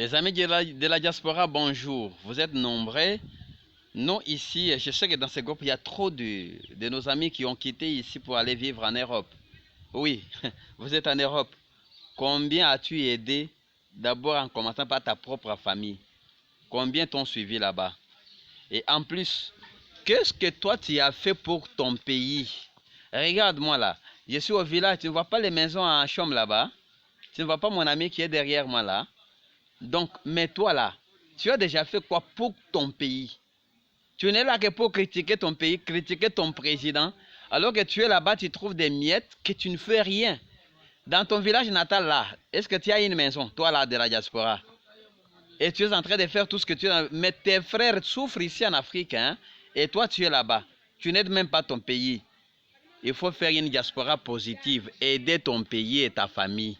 Les amis de la diaspora, bonjour. Vous êtes nombreux. Nous, ici, je sais que dans ce groupe, il y a trop de nos amis qui ont quitté ici pour aller vivre en Europe. Oui, vous êtes en Europe. Combien as-tu aidé, d'abord en commençant par ta propre famille? Combien t'ont suivi là-bas? Et en plus, qu'est-ce que toi tu as fait pour ton pays? Regarde-moi là. Je suis au village, tu ne vois pas les maisons en chaume là-bas? Tu ne vois pas mon ami qui est derrière moi là? Donc, mais toi là, tu as déjà fait quoi pour ton pays? Tu n'es là que pour critiquer ton pays, critiquer ton président, alors que tu es là-bas, tu trouves des miettes que tu ne fais rien. Dans ton village natal là, est-ce que tu as une maison, toi là, de la diaspora? Et tu es en train de faire tout ce que tu as. Mais tes frères souffrent ici en Afrique, hein? Et toi, tu es là-bas. Tu n'aides même pas ton pays. Il faut faire une diaspora positive, aider ton pays et ta famille.